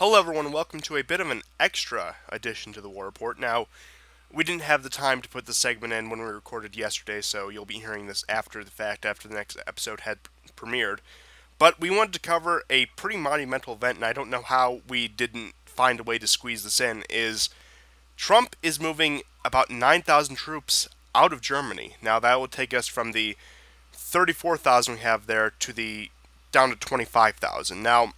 Hello, everyone, and welcome to a bit of an extra addition to the War Report. Now, we didn't have the time to put the segment in when we recorded yesterday, so you'll be hearing this after the fact, after the next episode had premiered. But we wanted to cover a pretty monumental event, and I don't know how we didn't find a way to squeeze this in, is Trump is moving about 9,000 troops out of Germany. Now, that will take us from the 34,000 we have there to the down to 25,000. Now,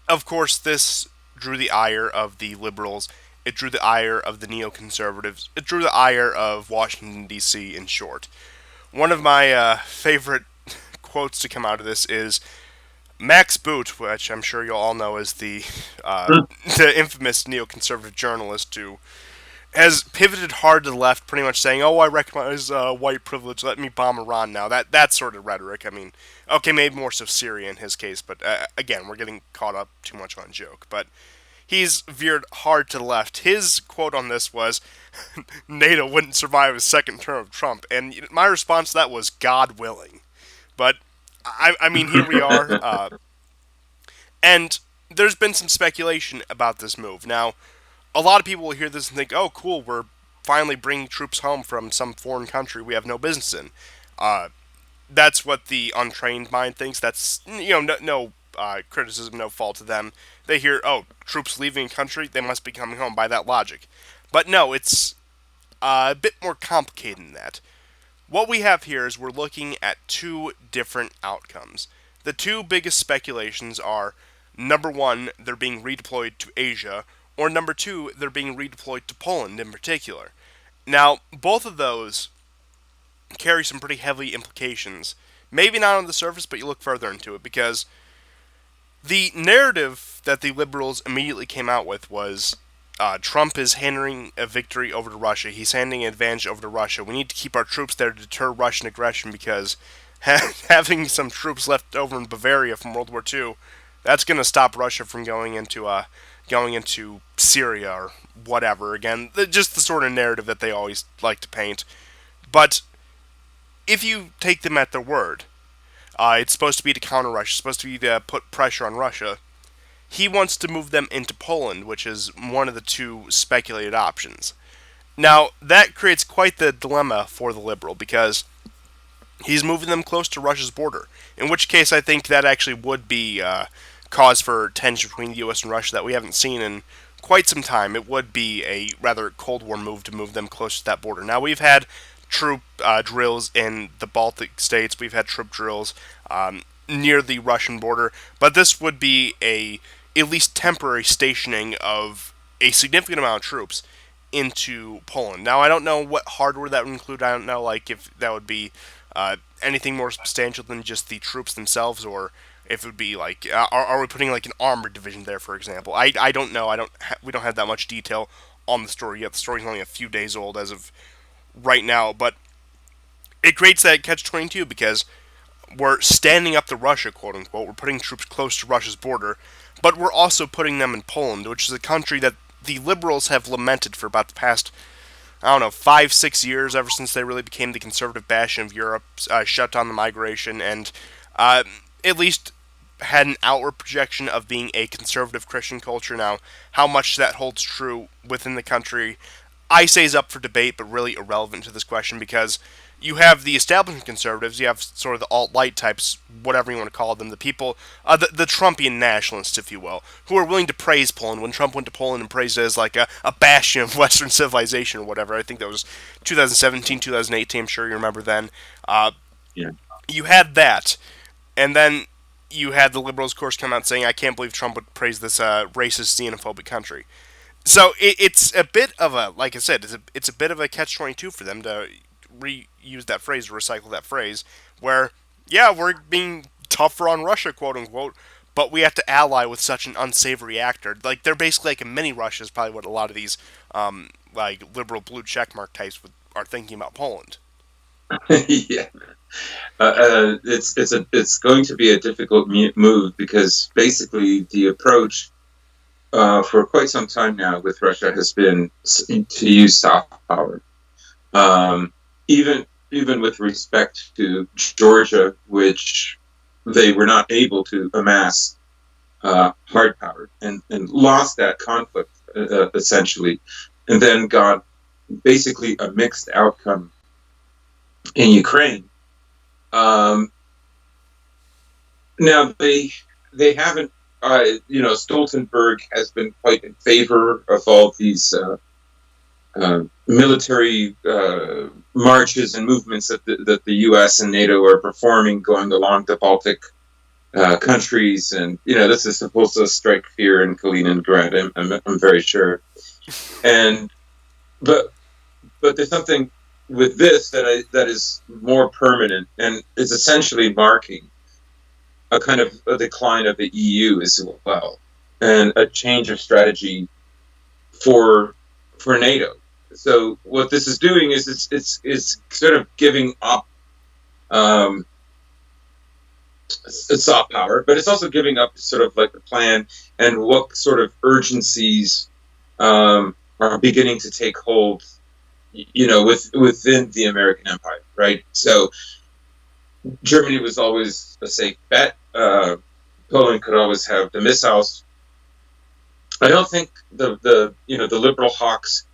of course, this drew the ire of the liberals. It drew the ire of the neoconservatives. It drew the ire of Washington, D.C., in short. One of my favorite quotes to come out of this is Max Boot, which I'm sure you all know as the infamous neoconservative journalist who has pivoted hard to the left, pretty much saying, "Oh, I recognize white privilege. Let me bomb Iran now." That sort of rhetoric. I mean, okay, maybe more so Syria in his case, but again, we're getting caught up too much on joke. But he's veered hard to the left. His quote on this was, "NATO wouldn't survive a second term of Trump," and my response to that was, "God willing." But I mean, here we are, and there's been some speculation about this move. Now, a lot of people will hear this and think, "Oh, cool, we're finally bringing troops home from some foreign country we have no business in." Uh, that's what the untrained mind thinks. That's no criticism, no fault to them. They hear, "Oh, troops leaving a country, they must be coming home." By that logic, but no, it's a bit more complicated than that. What we have here is we're looking at two different outcomes. The two biggest speculations are number one, they're being redeployed to Asia, or number two, they're being redeployed to Poland in particular. Now, both of those carry some pretty heavy implications. Maybe not on the surface, but you look further into it, because the narrative that the liberals immediately came out with was Trump is handing a victory over to Russia. He's handing an advantage over to Russia. We need to keep our troops there to deter Russian aggression because having some troops left over in Bavaria from World War II, that's going to stop Russia from going into Syria or whatever. Again, just the sort of narrative that they always like to paint. But if you take them at their word, it's supposed to be to counter Russia, it's supposed to be to put pressure on Russia. He wants to move them into Poland, which is one of the two speculated options. Now, that creates quite the dilemma for the liberal because he's moving them close to Russia's border. In which case, I think that actually would be cause for tension between the U.S. and Russia that we haven't seen in quite some time. It would be a rather Cold War move to move them close to that border. Now, we've had troop drills in the Baltic states. We've had troop drills near the Russian border, but this would be a at least temporary stationing of a significant amount of troops into Poland. Now, I don't know what hardware that would include. I don't know, like, if that would be anything more substantial than just the troops themselves, or if it would be like, are we putting like an armored division there, for example? I don't know. We don't have that much detail on the story yet. The story's only a few days old as of right now, but it creates that catch-22 because we're standing up to Russia, quote unquote. We're putting troops close to Russia's border, but we're also putting them in Poland, which is a country that the liberals have lamented for about the past, I don't know, 5, 6 years, ever since they really became the conservative bastion of Europe, shut down the migration, and uh, at least had an outward projection of being a conservative Christian culture. Now, how much that holds true within the country, I say is up for debate, but really irrelevant to this question because you have the establishment conservatives, you have sort of the alt-right types, whatever you want to call them, the people, the Trumpian nationalists, if you will, who are willing to praise Poland when Trump went to Poland and praised it as like a bastion of Western civilization or whatever. I think that was 2017, 2018, I'm sure you remember then. Uh, Yeah. you had that, and then you had the liberals, of course, come out saying, "I can't believe Trump would praise this racist, xenophobic country." So it's a bit of a, like I said, it's a bit of a catch-22 for them to reuse that phrase, recycle that phrase, where, yeah, we're being tougher on Russia, quote unquote, but we have to ally with such an unsavory actor. Like, they're basically like a mini Russia, is probably what a lot of these, like, liberal blue checkmark types are thinking about Poland. Yeah. It's going to be a difficult move because basically the approach for quite some time now with Russia has been to use soft power. Um, even with respect to Georgia, which they were not able to amass hard power, and lost that conflict essentially, and then got basically a mixed outcome in Ukraine. Um, Now they haven't. Stoltenberg has been quite in favor of all these military marches and movements that the U.S. and NATO are performing, going along the Baltic countries, and this is supposed to strike fear in Kaliningrad. I'm very sure, and but but there's something with this that is more permanent and is essentially marking a kind of a decline of the EU as well, and a change of strategy for for NATO. So what this is doing is it's sort of giving up um, soft power, but it's also giving up sort of like the plan and what sort of urgencies are beginning to take hold, within the American empire, right? So Germany was always a safe bet. Poland could always have the missiles. I don't think the liberal hawks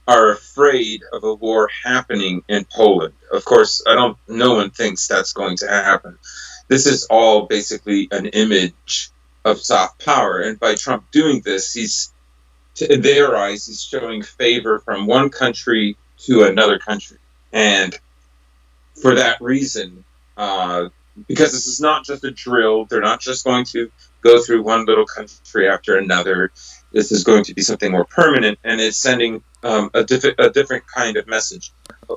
are afraid of a war happening in Poland. Of course, I don't. No one thinks that's going to happen. This is all basically an image of soft power, and by Trump doing this, in their eyes, he's showing favor from one country to another country, and for that reason, uh, because this is not just a drill, they're not just going to go through one little country after another. This is going to be something more permanent, and it's sending a different kind of message,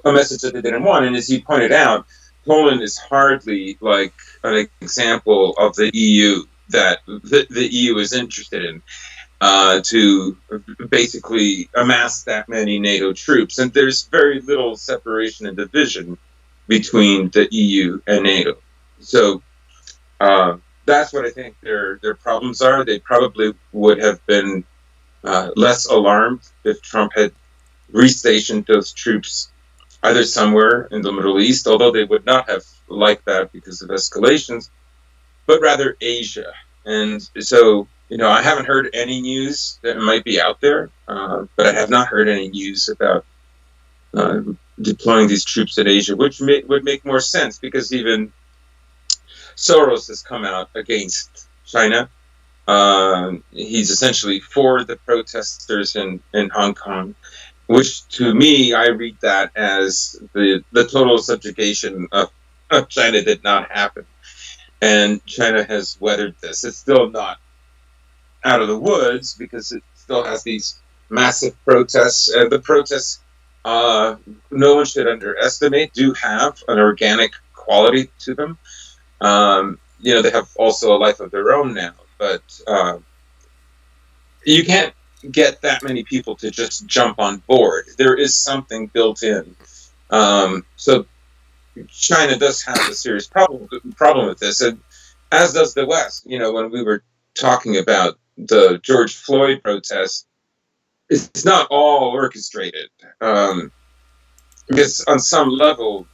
a message that they didn't want. And as you pointed out, Poland is hardly like an example of the EU that the EU is interested in, to basically amass that many NATO troops. And there's very little separation and division between the EU and NATO. So that's what I think their problems are. They probably would have been less alarmed if Trump had restationed those troops either somewhere in the Middle East, although they would not have liked that because of escalations, but rather Asia. And so, I haven't heard any news that might be out there, but I have not heard any news about uh, deploying these troops in Asia, which would make more sense because even Soros has come out against China. He's essentially for the protesters in Hong Kong, which to me, I read that as the total subjugation of China did not happen. And China has weathered this. It's still not out of the woods because it still has these massive protests. And the protests, no one should underestimate, do have an organic quality to them. They have also a life of their own now, but you can't get that many people to just jump on board. There is something built in. So China does have a serious problem with this, and as does the West. When we were talking about the George Floyd protests, it's not all orchestrated, because on some level,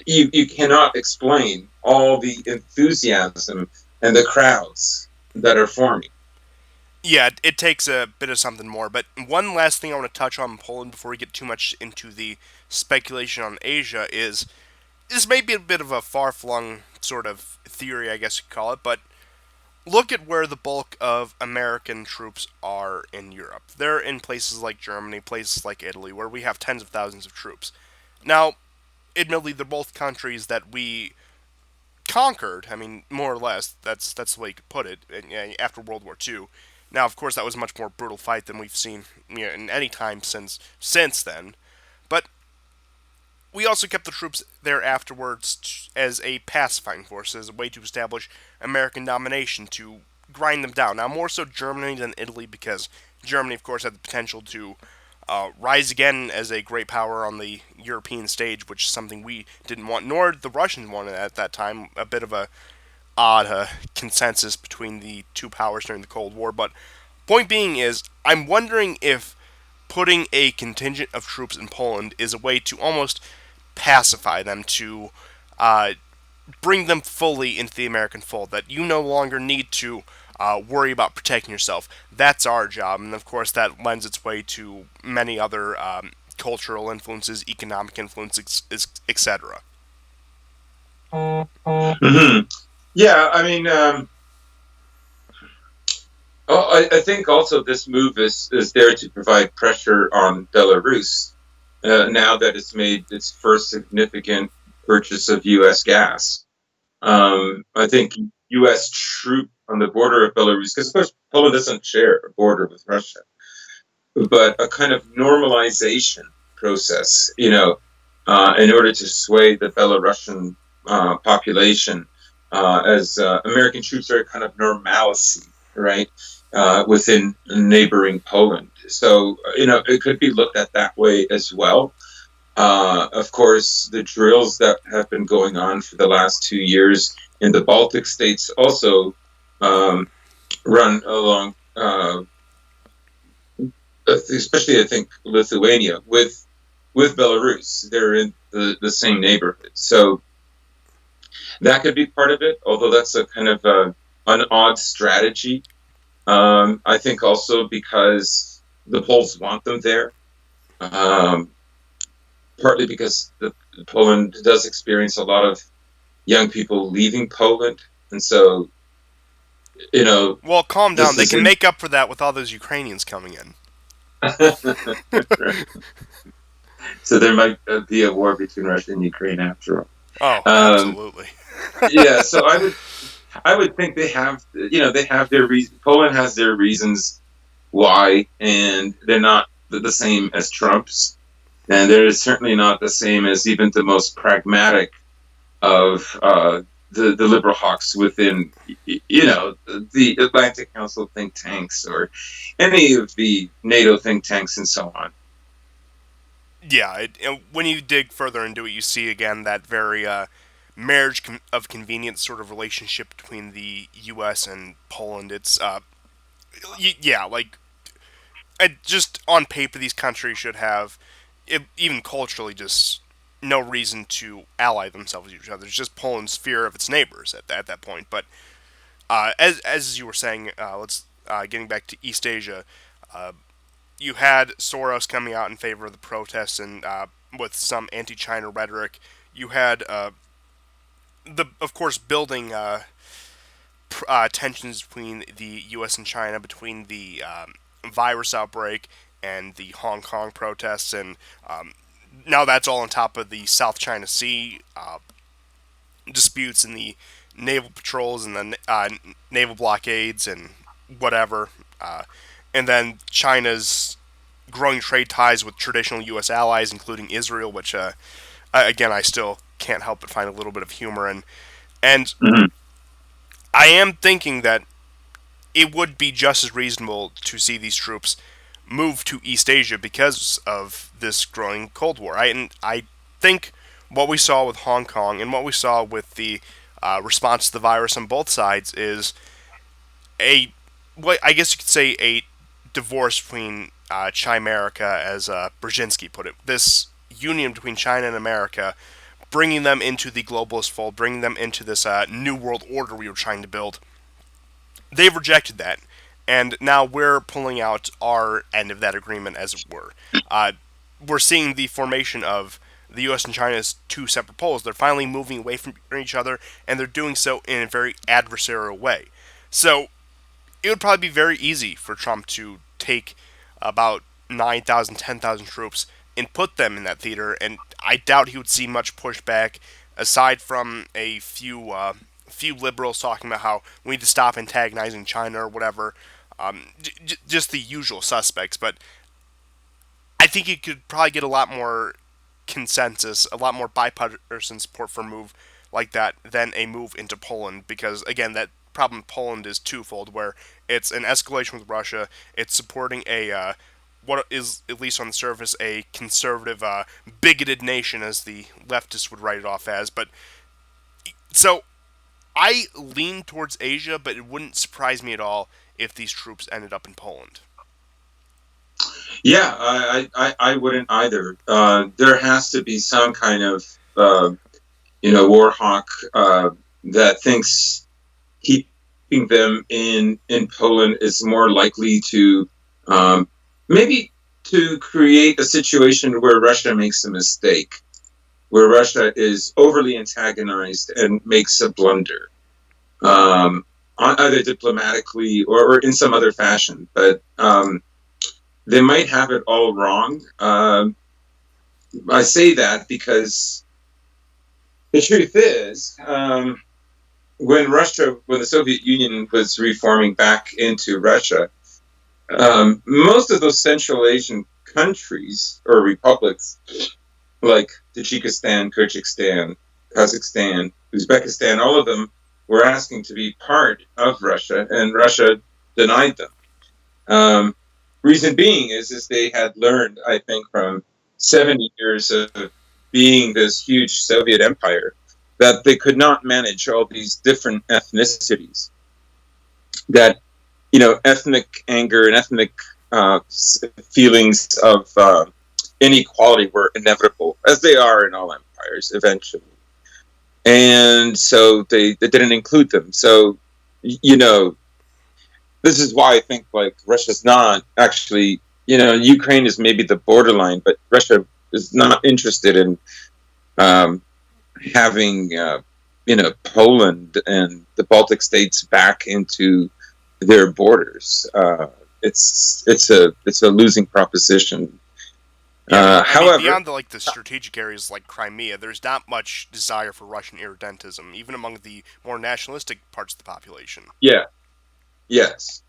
you cannot explain all the enthusiasm and the crowds that are forming. Yeah, it takes a bit of something more. But one last thing I want to touch on Poland before we get too much into the speculation on Asia is this may be a bit of a far flung sort of theory, I guess you could call it, but look at where the bulk of American troops are in Europe. They're in places like Germany, places like Italy, where we have tens of thousands of troops. Now, admittedly, they're both countries that we conquered. I mean, more or less, that's the way you could put it. After World War II. Now, of course, that was a much more brutal fight than we've seen in any time since then. But we also kept the troops there afterwards as a pacifying force, as a way to establish American domination, to grind them down. Now, more so Germany than Italy, because Germany, of course, had the potential to rise again as a great power on the European stage, which is something we didn't want, nor the Russians wanted at that time. A bit of a odd consensus between the two powers during the Cold War. But point being is, I'm wondering if putting a contingent of troops in Poland is a way to almost pacify them, to bring them fully into the American fold. That you no longer need to worry about protecting yourself. That's our job, and of course that lends its way to many other cultural influences, economic influences, etc. Hmm. Yeah, I mean, I think also this move is there to provide pressure on Belarus now that it's made its first significant purchase of U.S. gas. I think U.S. troop on the border of Belarus, because of course Poland doesn't share a border with Russia, but a kind of normalization process, in order to sway the Belarusian population as American troops are a kind of normalcy, right, within neighboring Poland. So, it could be looked at that way as well. Of course, the drills that have been going on for the last 2 years in the Baltic states also um, run along, especially I think Lithuania with Belarus. They're in the same neighborhood, so that could be part of it. Although that's a kind of an odd strategy. I think also because the Poles want them there. Um, Partly because Poland does experience a lot of young people leaving Poland, and so you know Well, calm down. this They is can in. make up for that with all those Ukrainians coming in. So there might be a war between Russia and Ukraine after all. Oh, Um, absolutely. yeah, so I would think they have their reason. Poland has their reasons why, and they're not the same as Trump's, and they're certainly not the same as even the most pragmatic of the liberal hawks within the Atlantic Council think tanks or any of the NATO think tanks and so on. Yeah, when you dig further into it, you see again that very marriage of convenience sort of relationship between the U.S. and Poland. It's yeah, like just on paper, these countries should have, even culturally, just no reason to ally themselves with each other. It's just Poland's fear of its neighbors at that point. But as you were saying, let's getting back to East Asia. Uh, you had Soros coming out in favor of the protests and with some anti-China rhetoric. You had of course, building tensions between the U.S. and China, between the virus outbreak and the Hong Kong protests, and now that's all on top of the South China Sea disputes and the naval patrols and the naval blockades and whatever, and then China's growing trade ties with traditional U.S. allies, including Israel, which again I still can't help but find a little bit of humor in. And Mm-hmm. I am thinking that it would be just as reasonable to see these troops move to East Asia because of this growing Cold War. I think what we saw with Hong Kong and what we saw with the response to the virus on both sides is a, what I guess you could say, a divorce between Chimerica, as Brzezinski put it. This union between China and America, bringing them into the globalist fold, bringing them into this new world order we were trying to build. They've rejected that, and now we're pulling out our end of that agreement, as it were. We're seeing the formation of the U.S. and China as two separate poles. They're finally moving away from each other, and they're doing so in a very adversarial way. So it would probably be very easy for Trump to take about 9,000, 10,000 troops and put them in that theater, and I doubt he would see much pushback aside from a few liberals talking about how we need to stop antagonizing China or whatever. Just the usual suspects, but I think he could probably get a lot more consensus, a lot more bipartisan support for a move like that than a move into Poland, because again, that problem in Poland is twofold, where it's an escalation with Russia, it's supporting a what is, at least on the surface, a conservative, bigoted nation, as the leftists would write it off as. But so I lean towards Asia, but it wouldn't surprise me at all if these troops ended up in Poland. Yeah, I wouldn't either. There has to be some kind of war hawk that thinks keeping them in Poland is more likely to maybe to create a situation where Russia makes a mistake, where Russia is overly antagonized and makes a blunder, um, either diplomatically or in some other fashion. But they might have it all wrong. I say that because the truth is, when the Soviet Union was reforming back into Russia, most of those Central Asian countries or republics, like Tajikistan, Kyrgyzstan, Kazakhstan, Uzbekistan, all of them were asking to be part of Russia, and Russia denied them. Um, Reason being is they had learned, I think, from 70 years of being this huge Soviet empire, that they could not manage all these different ethnicities. That ethnic anger and ethnic feelings of inequality were inevitable, as they are in all empires eventually. And so they didn't include them. So, this is why I think like Russia's not actually, Ukraine is maybe the borderline, but Russia is not interested in um, having, Poland and the Baltic states back into their borders. It's a losing proposition. Yeah, I mean, However, beyond the strategic areas like Crimea, there's not much desire for Russian irredentism, even among the more nationalistic parts of the population. yeah, yes,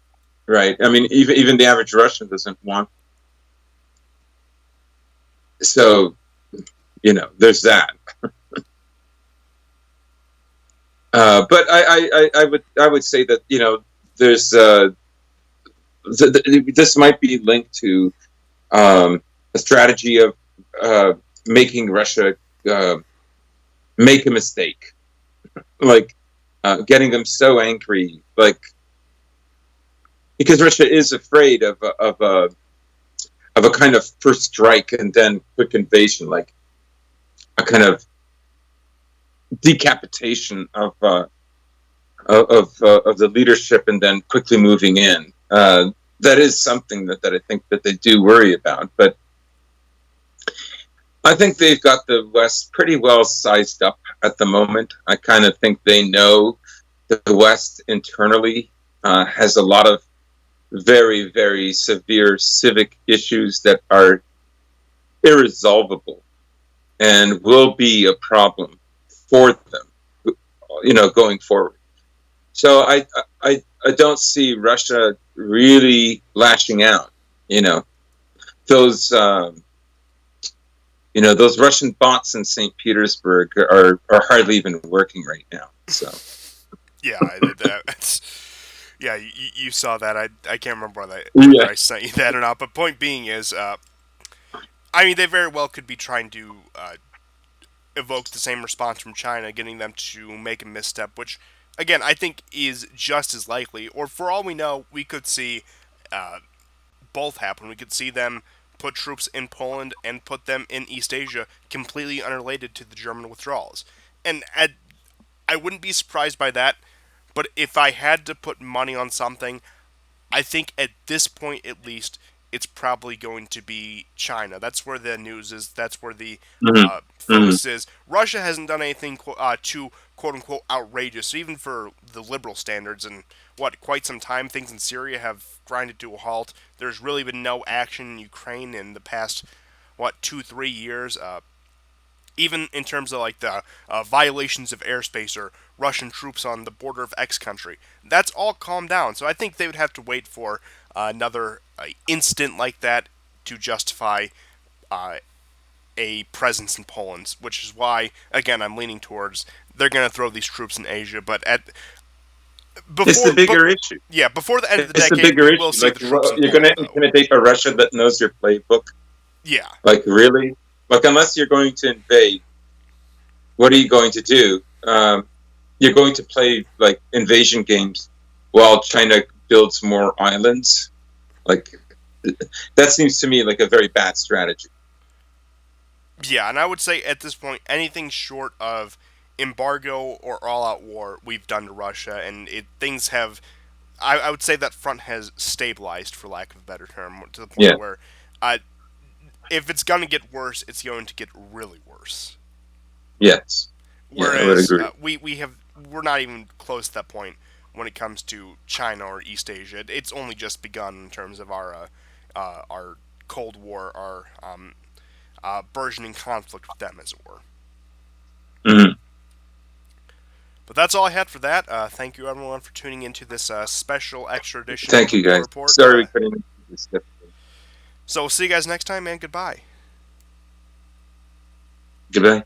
right. I mean, even the average Russian doesn't want. So there's that. But I would say that there's this might be linked to a strategy of making Russia uh, make a mistake, like getting them so angry, like because Russia is afraid of a kind of first strike and then quick invasion, like a kind of decapitation of the leadership and then quickly moving in. That is something that I think that they do worry about. But I think they've got the West pretty well sized up at the moment. I kind of think they know that the West internally has a lot of very, very severe civic issues that are irresolvable and will be a problem for them, going forward. So I don't see Russia really lashing out. You know those those Russian bots in St. Petersburg are hardly even working right now. So Yeah, that's yeah. You saw that. I can't remember whether yeah, I sent you that or not. But point being is, I mean, they very well could be trying to evoke the same response from China, getting them to make a misstep, which, again, I think is just as likely. Or for all we know, we could see uh, both happen. We could see them put troops in Poland and put them in East Asia, completely unrelated to the German withdrawals. And I wouldn't be surprised by that. But if I had to put money on something, I think at this point, at least, it's probably going to be China. That's where the news is. That's where the mm-hmm. Mm-hmm. focus is. Russia hasn't done anything too quote unquote outrageous, even for the liberal standards. And what quite some time, things in Syria have grinded to a halt. There's really been no action in Ukraine in the past 2-3 years. Even in terms of like the violations of airspace or Russian troops on the border of X country. That's all calmed down. So I think they would have to wait for another incident like that to justify uh, a presence in Poland, which is why, again, I'm leaning towards they're going to throw these troops in Asia. But at It's the before, but bigger issue. yeah, before the end of the It's the decade, we bigger will issue. see Like the troops in you're Poland, you're though. gonna take a Russia that knows your playbook. Yeah, Like really? Like unless you're going to invade, what are you going to do? You're going to play like invasion games while China builds more islands. Like that seems to me like a very bad strategy. yeah, and I would say at this point, anything short of embargo or all-out war we've done to Russia, and things have. I would say that front has stabilized, for lack of a better term, to the point Yeah. where, uh, if it's gonna get worse, it's going to get really worse. Yes. Yeah, I would Whereas agree. we're not even close to that point when it comes to China or East Asia. It's only just begun in terms of our Cold War, our burgeoning conflict with them, as it were. Hmm. But that's all I had for that. Thank you, everyone, for tuning into this special extra edition of Thank the you, War guys. Report. Sorry we couldn't make this difficult. So we'll see you guys next time, and goodbye. Goodbye.